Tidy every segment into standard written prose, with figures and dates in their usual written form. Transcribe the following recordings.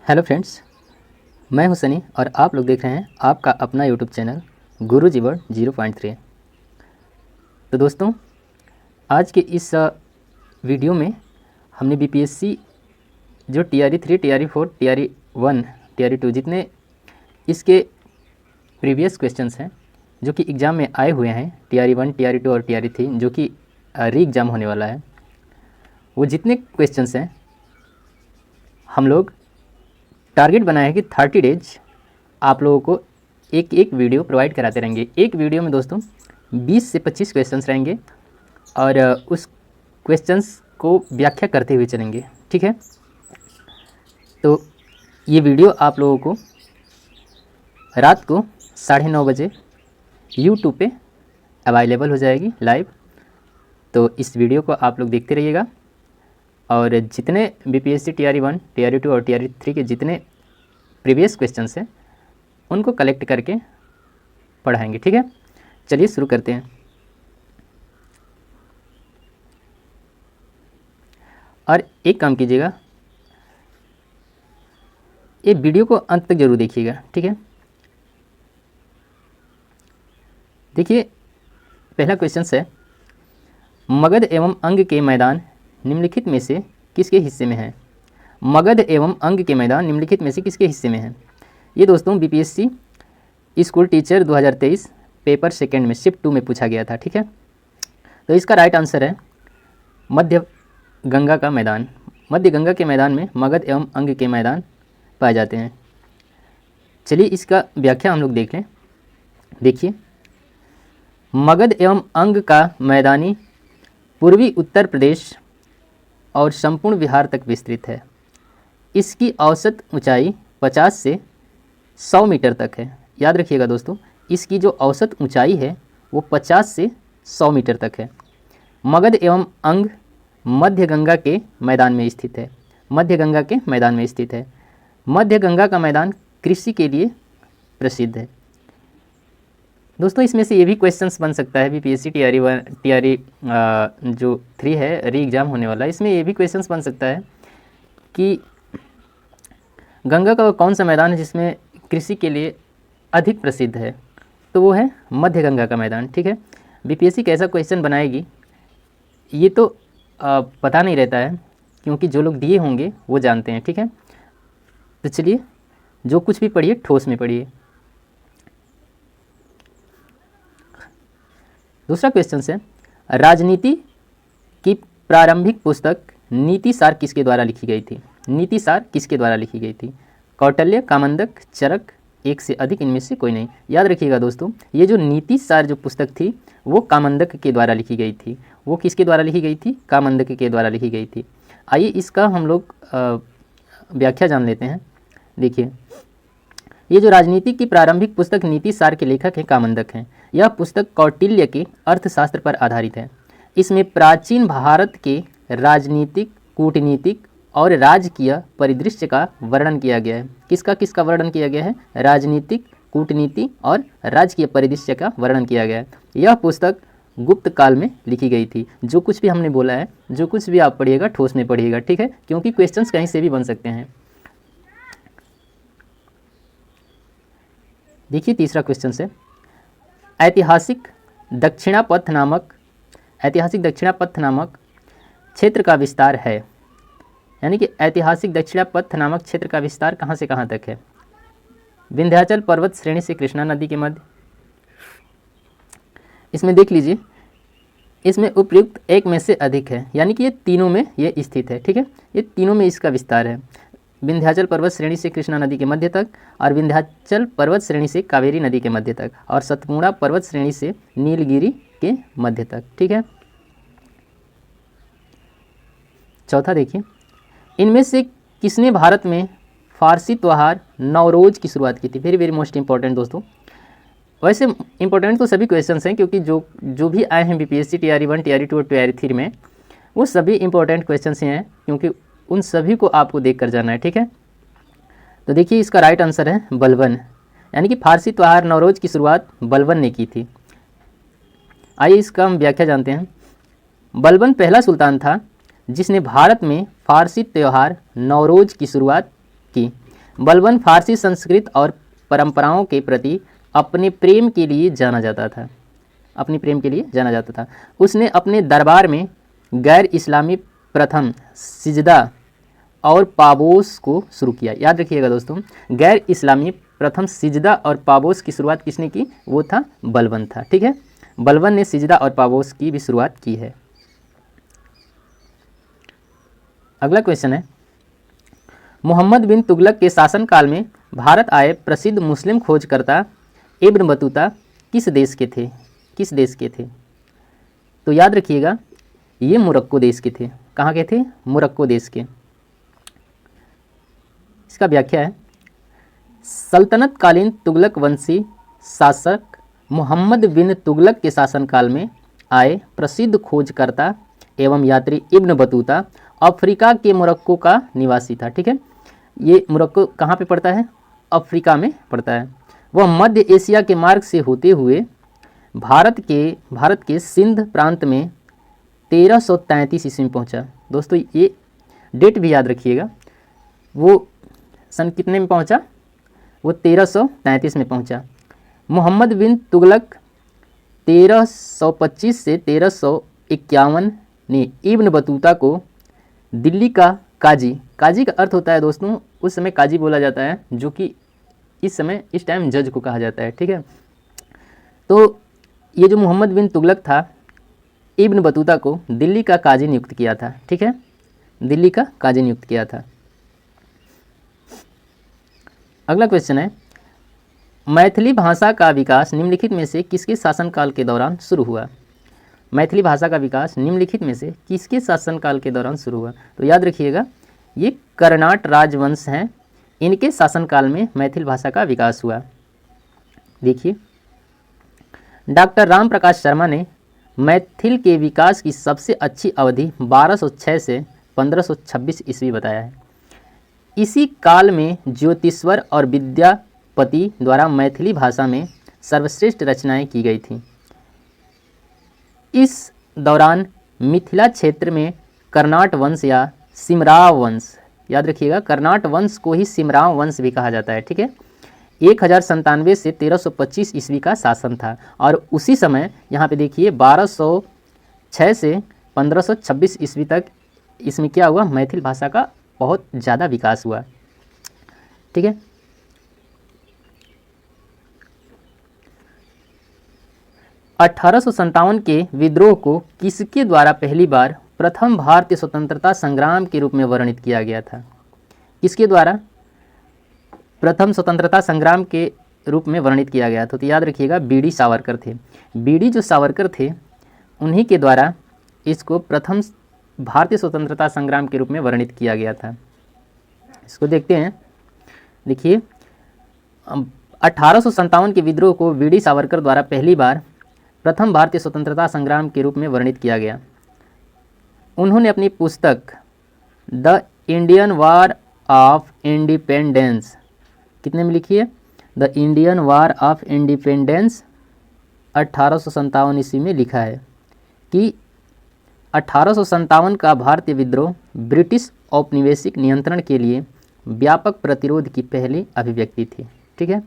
Hello friends, मैं हूं सनी और आप लोग देख रहे हैं आपका अपना यूट्यूब चैनल गुरुजी वर्ड 0.3। तो दोस्तों, आज के इस वीडियो में हमने बीपीएससी जो टीआरई 3, टीआरई 4, टीआरई 1, टीआरई 2 जितने इसके प्रीवियस क्वेश्चंस हैं जो कि एग्ज़ाम में आए हुए हैं, टीआरई 1, टीआरई 2 और टीआरई 3 जो कि री एग्ज़ाम होने वाला है, वो जितने क्वेश्चंस हैं हम लोग टारगेट बनाया है कि 30 डेज आप लोगों को एक एक वीडियो प्रोवाइड कराते रहेंगे। एक वीडियो में दोस्तों 20 से 25 क्वेश्चंस रहेंगे और उस क्वेश्चंस को व्याख्या करते हुए चलेंगे, ठीक है। तो ये वीडियो आप लोगों को रात को 9:30 बजे यूट्यूब पे अवेलेबल हो जाएगी लाइव। तो इस वीडियो को आप लोग देखते रहिएगा और जितने बीपीएससी टीआरई 1, टीआरई 2 और टीआरई 3 के जितने प्रीवियस क्वेश्चंस हैं उनको कलेक्ट करके पढ़ाएंगे, ठीक है। चलिए शुरू करते हैं। और एक काम कीजिएगा, ये वीडियो को अंत तक जरूर देखिएगा, ठीक है। देखिए, पहला क्वेश्चन है, मगध एवं अंग के मैदान निम्नलिखित में से किसके हिस्से में है? मगध एवं अंग के मैदान निम्नलिखित में से किसके हिस्से में है? ये दोस्तों BPSC school teacher 2023 paper second में शिफ्ट 2 में पूछा गया था, ठीक है। तो इसका राइट आंसर है मध्य गंगा का मैदान। मध्य गंगा के मैदान में मगध एवं अंग के मैदान पाए जाते हैं। चलिए इसका व्याख्या हम लोग देख लें। देखिए, मगध एवं अंग का मैदानी पूर्वी उत्तर प्रदेश और संपूर्ण बिहार तक विस्तृत है। इसकी औसत ऊंचाई 50 से 100 मीटर तक है। याद रखिएगा दोस्तों, इसकी जो औसत ऊंचाई है वो 50 से 100 मीटर तक है। मगध एवं अंग मध्य गंगा के मैदान में स्थित है। मध्य गंगा के मैदान में स्थित है। मध्य गंगा का मैदान कृषि के लिए प्रसिद्ध है। दोस्तों, इसमें से ये भी क्वेश्चंस बन सकता है, बीपीएससी टीआरई 1, टीआरई जो 3 है री एग्ज़ाम होने वाला है, इसमें ये भी क्वेश्चंस बन सकता है कि गंगा का कौन सा मैदान है जिसमें कृषि के लिए अधिक प्रसिद्ध है? तो वो है मध्य गंगा का मैदान, ठीक है। बीपीएससी कैसा क्वेश्चन बनाएगी ये तो पता नहीं रहता है, क्योंकि जो लोग दिए होंगे वो जानते हैं, ठीक है। तो चलिए, जो कुछ भी पढ़िए ठोस में पढ़िए। दूसरा क्वेश्चन है, राजनीति की प्रारंभिक पुस्तक नीति सार किसके द्वारा लिखी गई थी? नीति सार किसके द्वारा लिखी गई थी? कौटिल्य, कामंदक, चरक, एक से अधिक, इनमें से कोई नहीं। याद रखिएगा दोस्तों, ये जो नीति सार जो पुस्तक थी वो कामंदक के द्वारा लिखी गई थी। वो किसके द्वारा लिखी गई थी? कामंदक के द्वारा लिखी गई थी। आइए इसका हम लोग व्याख्या जान लेते हैं। देखिए, ये जो राजनीति की प्रारंभिक पुस्तक नीति सार के लेखक हैं कामंदक हैं। यह पुस्तक कौटिल्य के अर्थशास्त्र पर आधारित है। इसमें प्राचीन भारत के राजनीतिक, कूटनीतिक और राजकीय परिदृश्य का वर्णन किया गया है। किसका किसका वर्णन किया गया है? राजनीतिक, कूटनीति और राजकीय परिदृश्य का वर्णन किया गया है। यह पुस्तक गुप्त काल में लिखी गई थी। जो कुछ भी हमने बोला है, जो कुछ भी आप पढ़िएगा ठोस में पढ़िएगा, ठीक है, क्योंकि क्वेश्चंस कहीं से भी बन सकते हैं। देखिए, तीसरा क्वेश्चन है, ऐतिहासिक दक्षिणापथ नामक क्षेत्र का विस्तार है। यानी कि ऐतिहासिक दक्षिणापथ नामक क्षेत्र का विस्तार कहाँ से कहाँ तक है? विंध्याचल पर्वत श्रेणी से कृष्णा नदी के मध्य। इसमें देख लीजिए, इसमें उपयुक्त एक में से अधिक है, यानी कि ये तीनों में ये स्थित है, ठीक है। ये तीनों में इसका विस्तार है। विंध्याचल पर्वत श्रेणी से कृष्णा नदी के मध्य तक, और विंध्याचल पर्वत श्रेणी से कावेरी नदी के मध्य तक, और सतपुड़ा पर्वत श्रेणी से नीलगिरी के मध्य तक, ठीक है। चौथा देखिए, इनमें से किसने भारत में फारसी त्योहार नवरोज की शुरुआत की थी? वेरी वेरी मोस्ट इंपॉर्टेंट दोस्तों। वैसे इंपॉर्टेंट तो सभी क्वेश्चंस हैं, क्योंकि जो भी आए हैं बीपीएससी टीआरई 1, टीआरई 2 और टीआरई 3 में, वो सभी इंपॉर्टेंट क्वेश्चंस ही हैं, क्योंकि उन सभी को आपको देख कर जाना है, ठीक है। तो देखिए, इसका राइट आंसर है बलबन, यानी कि फारसी त्योहार नवरोज की शुरुआत बलबन ने की थी। आइए इसका हम व्याख्या जानते हैं। बलबन पहला सुल्तान था जिसने भारत में फारसी त्यौहार नवरोज की शुरुआत की। बलबन फारसी संस्कृत और परंपराओं के प्रति अपने प्रेम के लिए जाना जाता था, अपनी प्रेम के लिए जाना जाता था। उसने अपने दरबार में गैर इस्लामी प्रथम सिजदा और पाबोस को शुरू किया। याद रखिएगा दोस्तों, गैर इस्लामी प्रथम सिजदा और पाबोस की शुरुआत किसने की? वो था बलबन था। ठीक है, बलबन ने सिजदा और पाबोस की भी शुरुआत की है। अगला क्वेश्चन है, मोहम्मद बिन तुगलक के शासनकाल में भारत आए प्रसिद्ध मुस्लिम खोजकर्ता इब्न बतूता किस देश के थे? किस देश के थे? तो याद रखिएगा, ये मोरक्को देश के थे। कहाँ के थे? मोरक्को देश के। इसका व्याख्या है, सल्तनत कालीन तुगलक वंशी शासक मोहम्मद बिन तुगलक के शासनकाल में आए प्रसिद्ध खोजकर्ता एवं यात्री इब्न बतूता अफ्रीका के मोरक्को का निवासी था। ठीक है, ये मोरक्को कहाँ पे पड़ता है? अफ्रीका में पड़ता है। वह मध्य एशिया के मार्ग से होते हुए भारत के सिंध प्रांत में 1333 ईस्वी में पहुँचा। दोस्तों ये डेट भी याद रखिएगा, वो सन कितने में पहुँचा? वो 1333 में पहुँचा। मोहम्मद बिन तुगलक 1325 से 1351 ने इब्न बतूता को दिल्ली का काजी का अर्थ होता है दोस्तों, उस समय काजी बोला जाता है, जो कि इस टाइम जज को कहा जाता है। ठीक है, तो ये जो मोहम्मद बिन तुगलक था, इब्न बतूता को दिल्ली का काजी नियुक्त किया था। ठीक है, दिल्ली का काजी नियुक्त किया था। अगला क्वेश्चन है, मैथिली भाषा का विकास निम्नलिखित में से किसके शासनकाल के दौरान शुरू हुआ? मैथिली भाषा का विकास निम्नलिखित में से किसके शासनकाल के दौरान शुरू हुआ? तो याद रखिएगा, ये कर्नाट राजवंश हैं, इनके शासनकाल में मैथिली भाषा का विकास हुआ। देखिए, डॉक्टर राम प्रकाश शर्मा ने मैथिल के विकास की सबसे अच्छी अवधि 1206 से 1526 ईस्वी बताया है। इसी काल में ज्योतिश्वर और विद्यापति द्वारा मैथिली भाषा में सर्वश्रेष्ठ रचनाएं की गई थीं। इस दौरान मिथिला क्षेत्र में कर्नाट वंश या सिमराव वंश, याद रखिएगा, कर्नाट वंश को ही सिमराव वंश भी कहा जाता है। ठीक है, 1097 से 1325 ईस्वी का शासन था, और उसी समय यहाँ पे देखिए 1206 से 1526 ईस्वी तक इसमें क्या हुआ? मैथिल भाषा का बहुत ज़्यादा विकास हुआ। ठीक है, 1857 के विद्रोह को किसके द्वारा पहली बार प्रथम भारतीय स्वतंत्रता संग्राम के रूप में वर्णित किया गया था? किसके द्वारा प्रथम स्वतंत्रता संग्राम के रूप में वर्णित किया गया था? तो याद रखिएगा, बीडी सावरकर थे। बीडी जो सावरकर थे, उन्हीं के द्वारा इसको प्रथम भारतीय स्वतंत्रता संग्राम के रूप में वर्णित किया गया था। इसको देखते हैं। देखिए, 1857 के विद्रोह को बीडी सावरकर द्वारा पहली बार प्रथम भारतीय स्वतंत्रता संग्राम के रूप में वर्णित किया गया। उन्होंने अपनी पुस्तक the Indian war of independence कितने में लिखी है? The Indian war of independence 1857 ईस्वी में लिखा है कि 1857 का भारतीय विद्रोह ब्रिटिश औपनिवेशिक नियंत्रण के लिए व्यापक प्रतिरोध की पहली अभिव्यक्ति थी। ठीक है,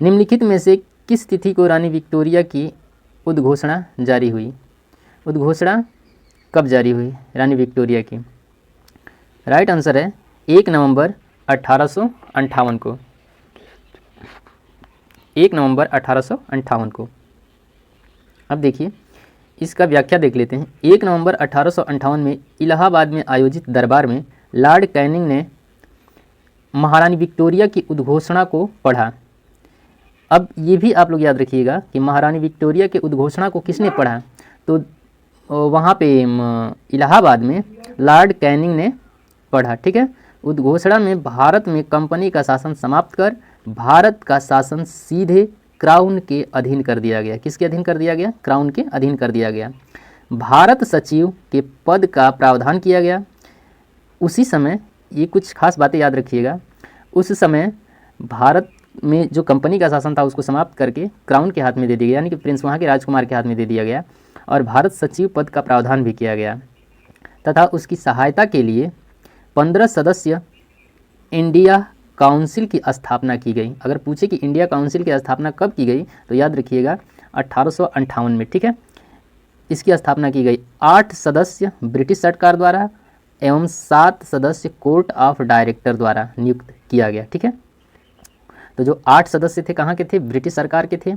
निम्नलिखित में से किस तिथि को रानी विक्टोरिया की उद्घोषणा जारी हुई? उद्घोषणा कब जारी हुई रानी विक्टोरिया की? राइट आंसर है 1 नवंबर 1858 को। 1 नवंबर 1858 को। अब देखिए, इसका व्याख्या देख लेते हैं। 1 नवंबर 1858 में इलाहाबाद में आयोजित दरबार में लॉर्ड कैनिंग ने महारानी विक्टोरिया की उद्घोषणा को पढ़ा। अब ये भी आप लोग याद रखिएगा कि महारानी विक्टोरिया के उद्घोषणा को किसने पढ़ा? तो वहाँ पे इलाहाबाद में लॉर्ड कैनिंग ने पढ़ा। ठीक है, उद्घोषणा में भारत में कंपनी का शासन समाप्त कर भारत का शासन सीधे क्राउन के अधीन कर दिया गया। किसके अधीन कर दिया गया? क्राउन के अधीन कर दिया गया। भारत सचिव के पद का प्रावधान किया गया। उसी समय, ये कुछ खास बातें याद रखिएगा, उस समय भारत में जो कंपनी का शासन था उसको समाप्त करके क्राउन के हाथ में दे दिया गया, यानी कि प्रिंस वहाँ के राजकुमार के हाथ में दे दिया गया, और भारत सचिव पद का प्रावधान भी किया गया। तथा उसकी सहायता के लिए 15 सदस्य इंडिया काउंसिल की स्थापना की गई। अगर पूछे कि इंडिया काउंसिल की स्थापना कब की गई तो याद रखिएगा 1858 में, ठीक है। इसकी स्थापना की गई 8 सदस्य ब्रिटिश सरकार द्वारा एवं 7 सदस्य कोर्ट ऑफ डायरेक्टर द्वारा नियुक्त किया गया, ठीक है। तो जो 8 सदस्य थे कहाँ के थे, ब्रिटिश सरकार के थे,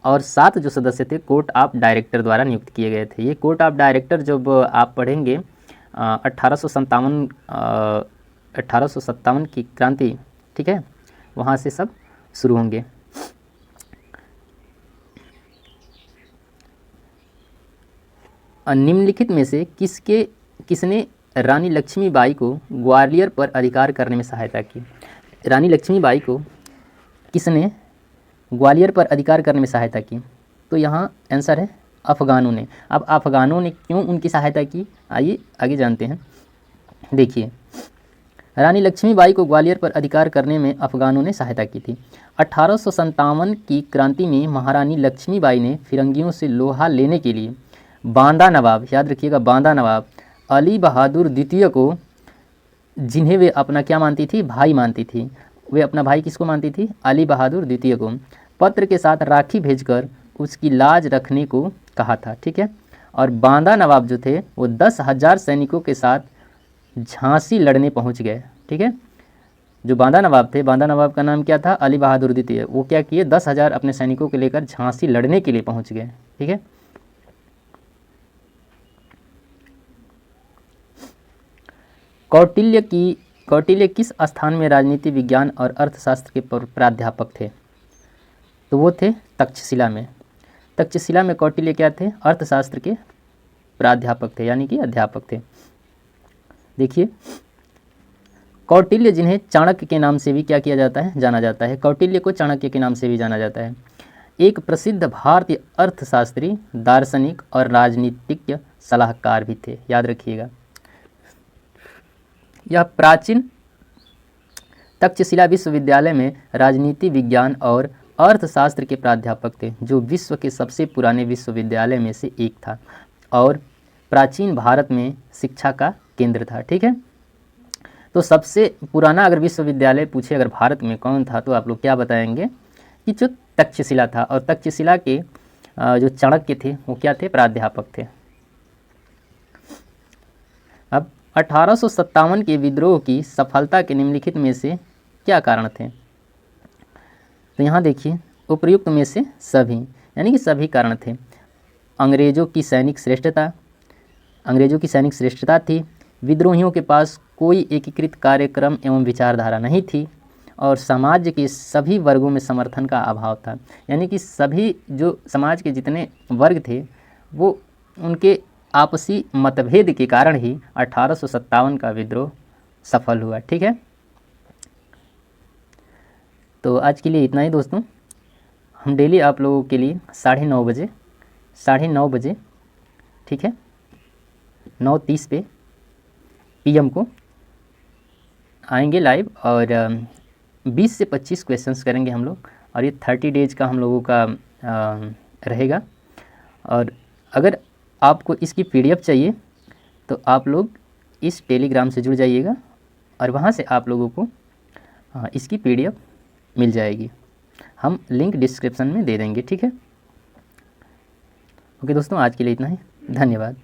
और 7 जो सदस्य थे कोर्ट ऑफ डायरेक्टर द्वारा नियुक्त किए गए थे। ये कोर्ट ऑफ डायरेक्टर जब आप पढ़ेंगे 1857 की क्रांति, ठीक है, वहाँ से सब शुरू होंगे। निम्नलिखित में से किसने रानी लक्ष्मीबाई को ग्वालियर पर अधिकार करने में सहायता की। रानी लक्ष्मीबाई को किसने ग्वालियर पर अधिकार करने में सहायता की, तो यहाँ आंसर है अफ़गानों ने। अब अफ़गानों ने क्यों उनकी सहायता की, आइए आगे जानते हैं। देखिए, रानी लक्ष्मीबाई को ग्वालियर पर अधिकार करने में अफ़गानों ने सहायता की थी। 1857 की क्रांति में महारानी लक्ष्मीबाई ने फिरंगियों से लोहा लेने के लिए बांदा नवाब, याद रखिएगा बांदा नवाब अली बहादुर द्वितीय को, जिन्हें वे अपना क्या मानती थी, भाई मानती थी, वे अपना भाई किसको मानती थी, अली बहादुर द्वितीय को, पत्र के साथ राखी भेजकर उसकी लाज रखने को कहा था, ठीक है। और बांदा नवाब जो थे वो 10,000 सैनिकों के साथ झांसी लड़ने पहुंच गए, ठीक है। जो बांदा नवाब थे, बांदा नवाब का नाम क्या था, अली बहादुर द्वितीय, वो क्या किए, 10,000 अपने सैनिकों को लेकर झांसी लड़ने के लिए पहुंच गए, ठीक है। कौटिल्य किस स्थान में राजनीति विज्ञान और अर्थशास्त्र के प्राध्यापक थे, तो वो थे तक्षशिला में। तक्षशिला में कौटिल्य क्या थे, अर्थशास्त्र के प्राध्यापक थे, यानी कि अध्यापक थे। देखिए, कौटिल्य जिन्हें चाणक्य के नाम से भी क्या किया जाता है, जाना जाता है, कौटिल्य को चाणक्य के नाम से भी जाना जाता है, एक प्रसिद्ध भारतीय अर्थशास्त्री, दार्शनिक और राजनीतिज्ञ सलाहकार भी थे, याद रखिएगा। यह प्राचीन तक्षशिला विश्वविद्यालय में राजनीति विज्ञान और अर्थशास्त्र के प्राध्यापक थे, जो विश्व के सबसे पुराने विश्वविद्यालय में से एक था और प्राचीन भारत में शिक्षा का केंद्र था, ठीक है। तो सबसे पुराना अगर विश्वविद्यालय पूछे अगर भारत में कौन था, तो आप लोग क्या बताएंगे कि जो तक्षशिला था, और तक्षशिला के जो चाणक्य थे वो क्या थे, प्राध्यापक थे। अब 1857 के विद्रोह की सफलता के निम्नलिखित में से क्या कारण थे, तो यहाँ देखिए, उपर्युक्त में से सभी, यानी कि सभी कारण थे। अंग्रेजों की सैनिक श्रेष्ठता थी, विद्रोहियों के पास कोई एकीकृत कार्यक्रम एवं विचारधारा नहीं थी, और समाज के सभी वर्गों में समर्थन का अभाव था, यानी कि सभी जो समाज के जितने वर्ग थे वो उनके आपसी मतभेद के कारण ही 1857 का विद्रोह सफल हुआ, ठीक है। तो आज के लिए इतना ही दोस्तों। हम डेली आप लोगों के लिए 9:30 बजे, ठीक है, 9:30 पे PM को आएंगे लाइव, और 20 से 25 क्वेश्चंस करेंगे हम लोग, और ये 30 डेज का हम लोगों का रहेगा। और अगर आपको इसकी PDF चाहिए तो आप लोग इस टेलीग्राम से जुड़ जाइएगा, और वहाँ से आप लोगों को इसकी PDF मिल जाएगी। हम लिंक डिस्क्रिप्शन में दे देंगे, ठीक है। ओके दोस्तों, आज के लिए इतना ही, धन्यवाद।